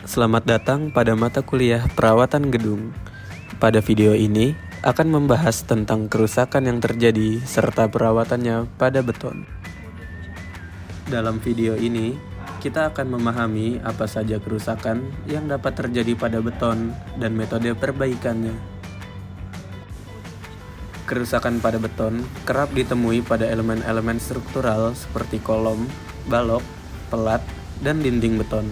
Selamat datang pada mata kuliah perawatan gedung. Pada video ini akan membahas tentang kerusakan yang terjadi serta perawatannya pada beton. Dalam video ini, kita akan memahami apa saja kerusakan yang dapat terjadi pada beton dan metode perbaikannya. Kerusakan pada beton kerap ditemui pada elemen-elemen struktural seperti kolom, balok, pelat, dan dinding beton.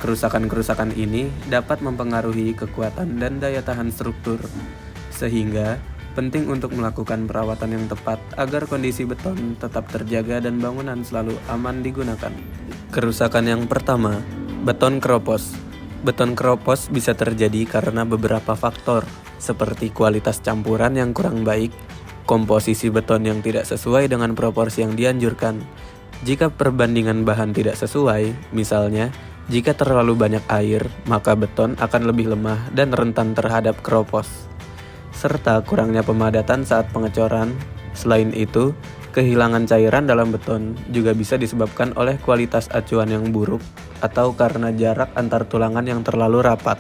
Kerusakan-kerusakan ini dapat mempengaruhi kekuatan dan daya tahan struktur, sehingga penting untuk melakukan perawatan yang tepat agar kondisi beton tetap terjaga dan bangunan selalu aman digunakan. Kerusakan yang pertama, beton keropos. Beton keropos bisa terjadi karena beberapa faktor, seperti kualitas campuran yang kurang baik, komposisi beton yang tidak sesuai dengan proporsi yang dianjurkan. Jika perbandingan bahan tidak sesuai, misalnya, jika terlalu banyak air, maka beton akan lebih lemah dan rentan terhadap keropos, serta kurangnya pemadatan saat pengecoran. Selain itu, kehilangan cairan dalam beton juga bisa disebabkan oleh kualitas acuan yang buruk atau karena jarak antar tulangan yang terlalu rapat.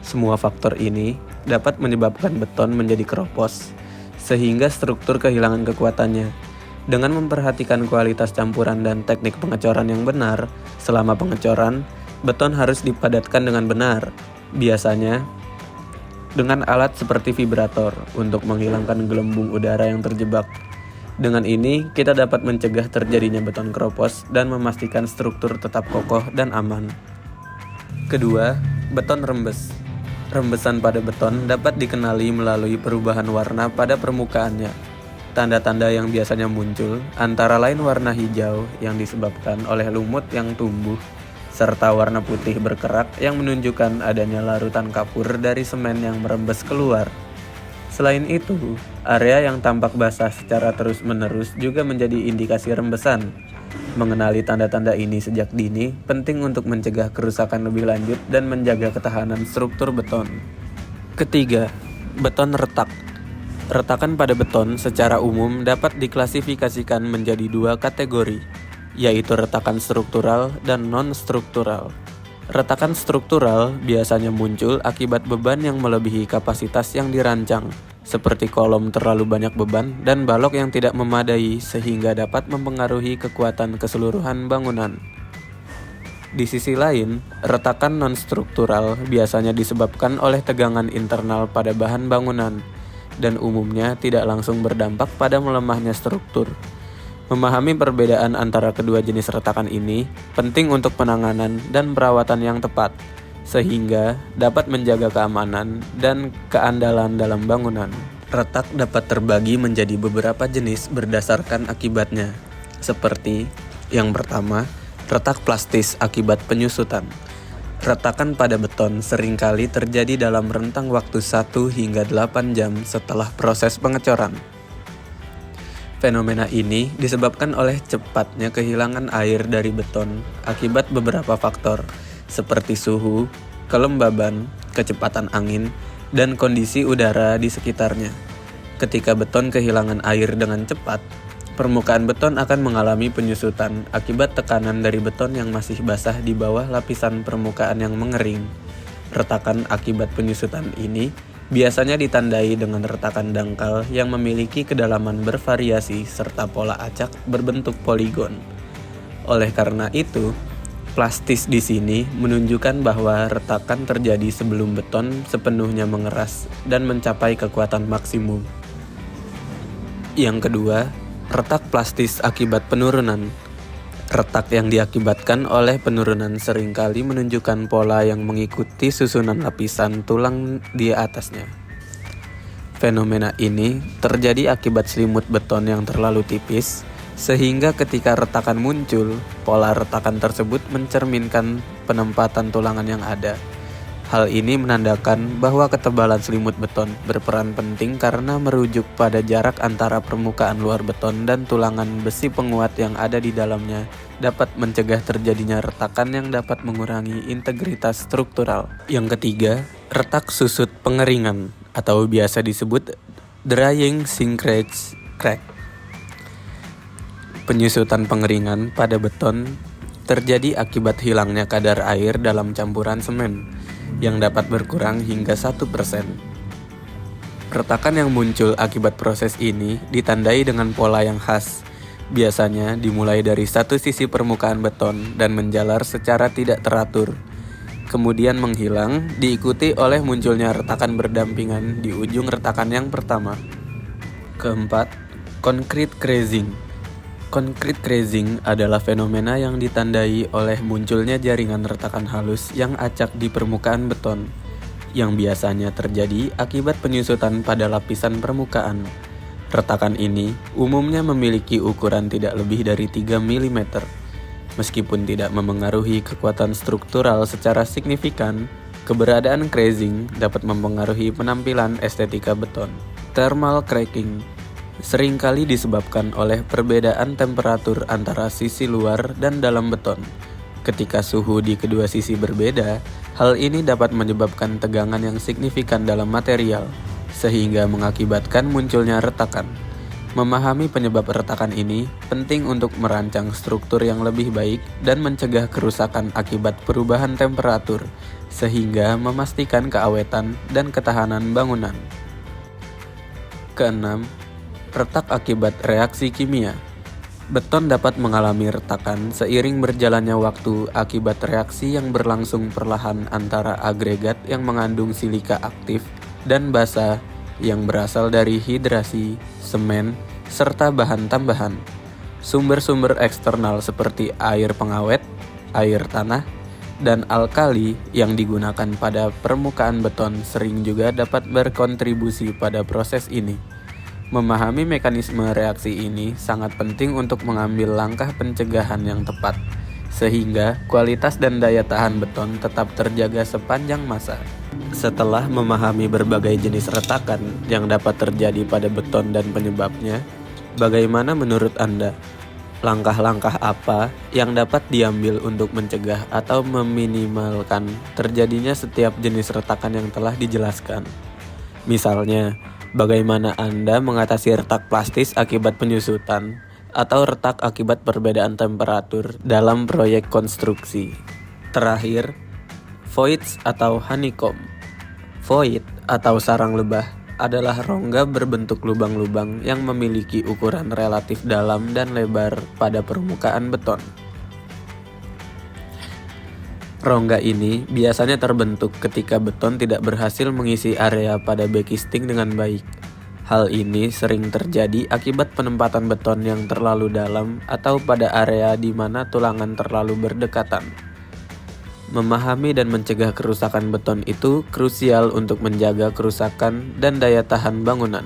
Semua faktor ini dapat menyebabkan beton menjadi keropos, sehingga struktur kehilangan kekuatannya. Dengan memperhatikan kualitas campuran dan teknik pengecoran yang benar, selama pengecoran, beton harus dipadatkan dengan benar, biasanya dengan alat seperti vibrator untuk menghilangkan gelembung udara yang terjebak. Dengan ini, kita dapat mencegah terjadinya beton keropos dan memastikan struktur tetap kokoh dan aman. Kedua, beton rembes. Rembesan pada beton dapat dikenali melalui perubahan warna pada permukaannya. Tanda-tanda yang biasanya muncul antara lain warna hijau yang disebabkan oleh lumut yang tumbuh, serta warna putih berkerak yang menunjukkan adanya larutan kapur dari semen yang merembes keluar. Selain itu, area yang tampak basah secara terus-menerus juga menjadi indikasi rembesan. Mengenali tanda-tanda ini sejak dini penting untuk mencegah kerusakan lebih lanjut dan menjaga ketahanan struktur beton. Ketiga, beton retak. Retakan pada beton secara umum dapat diklasifikasikan menjadi dua kategori, yaitu retakan struktural dan non-struktural. Retakan struktural biasanya muncul akibat beban yang melebihi kapasitas yang dirancang, seperti kolom terlalu banyak beban dan balok yang tidak memadai sehingga dapat mempengaruhi kekuatan keseluruhan bangunan. Di sisi lain, retakan non-struktural biasanya disebabkan oleh tegangan internal pada bahan bangunan, dan umumnya tidak langsung berdampak pada melemahnya struktur. Memahami perbedaan antara kedua jenis retakan ini penting untuk penanganan dan perawatan yang tepat, sehingga dapat menjaga keamanan dan keandalan dalam bangunan. Retak dapat terbagi menjadi beberapa jenis berdasarkan akibatnya, seperti yang pertama, retak plastis akibat penyusutan. Retakan pada beton seringkali terjadi dalam rentang waktu 1 hingga 8 jam setelah proses pengecoran. Fenomena ini disebabkan oleh cepatnya kehilangan air dari beton akibat beberapa faktor, seperti suhu, kelembaban, kecepatan angin, dan kondisi udara di sekitarnya. Ketika beton kehilangan air dengan cepat, permukaan beton akan mengalami penyusutan akibat tekanan dari beton yang masih basah di bawah lapisan permukaan yang mengering. Retakan akibat penyusutan ini biasanya ditandai dengan retakan dangkal yang memiliki kedalaman bervariasi serta pola acak berbentuk poligon. Oleh karena itu, plastis di sini menunjukkan bahwa retakan terjadi sebelum beton sepenuhnya mengeras dan mencapai kekuatan maksimum. Yang kedua, retak plastis akibat penurunan. Retak yang diakibatkan oleh penurunan seringkali menunjukkan pola yang mengikuti susunan lapisan tulang di atasnya. Fenomena ini terjadi akibat selimut beton yang terlalu tipis, sehingga ketika retakan muncul, pola retakan tersebut mencerminkan penempatan tulangan yang ada. Hal ini menandakan bahwa ketebalan selimut beton berperan penting karena merujuk pada jarak antara permukaan luar beton dan tulangan besi penguat yang ada di dalamnya dapat mencegah terjadinya retakan yang dapat mengurangi integritas struktural. Yang ketiga, retak susut pengeringan atau biasa disebut drying sinkage crack. Penyusutan pengeringan pada beton terjadi akibat hilangnya kadar air dalam campuran semen, yang dapat berkurang hingga 1%. Retakan yang muncul akibat proses ini ditandai dengan pola yang khas, biasanya dimulai dari satu sisi permukaan beton dan menjalar secara tidak teratur, kemudian menghilang, diikuti oleh munculnya retakan berdampingan di ujung retakan yang pertama. Keempat, concrete crazing. Concrete crazing adalah fenomena yang ditandai oleh munculnya jaringan retakan halus yang acak di permukaan beton, yang biasanya terjadi akibat penyusutan pada lapisan permukaan. Retakan ini umumnya memiliki ukuran tidak lebih dari 3 mm. Meskipun tidak memengaruhi kekuatan struktural secara signifikan, keberadaan crazing dapat mempengaruhi penampilan estetika beton. Thermal cracking seringkali disebabkan oleh perbedaan temperatur antara sisi luar dan dalam beton. Ketika suhu di kedua sisi berbeda, hal ini dapat menyebabkan tegangan yang signifikan dalam material, sehingga mengakibatkan munculnya retakan. Memahami penyebab retakan ini penting untuk merancang struktur yang lebih baik dan mencegah kerusakan akibat perubahan temperatur, sehingga memastikan keawetan dan ketahanan bangunan. Keenam, retak akibat reaksi kimia. Beton dapat mengalami retakan seiring berjalannya waktu akibat reaksi yang berlangsung perlahan antara agregat yang mengandung silika aktif dan basa yang berasal dari hidrasi, semen, serta bahan tambahan. Sumber-sumber eksternal seperti air pengawet, air tanah, dan alkali yang digunakan pada permukaan beton sering juga dapat berkontribusi pada proses ini. Memahami mekanisme reaksi ini sangat penting untuk mengambil langkah pencegahan yang tepat, sehingga kualitas dan daya tahan beton tetap terjaga sepanjang masa. Setelah memahami berbagai jenis retakan yang dapat terjadi pada beton dan penyebabnya, bagaimana menurut Anda? Langkah-langkah apa yang dapat diambil untuk mencegah atau meminimalkan terjadinya setiap jenis retakan yang telah dijelaskan? Misalnya, bagaimana Anda mengatasi retak plastis akibat penyusutan atau retak akibat perbedaan temperatur dalam proyek konstruksi? Terakhir, voids atau honeycomb. Void atau sarang lebah adalah rongga berbentuk lubang-lubang yang memiliki ukuran relatif dalam dan lebar pada permukaan beton. Rongga ini biasanya terbentuk ketika beton tidak berhasil mengisi area pada backcasting dengan baik. Hal ini sering terjadi akibat penempatan beton yang terlalu dalam atau pada area di mana tulangan terlalu berdekatan. Memahami dan mencegah kerusakan beton itu krusial untuk menjaga kerusakan dan daya tahan bangunan.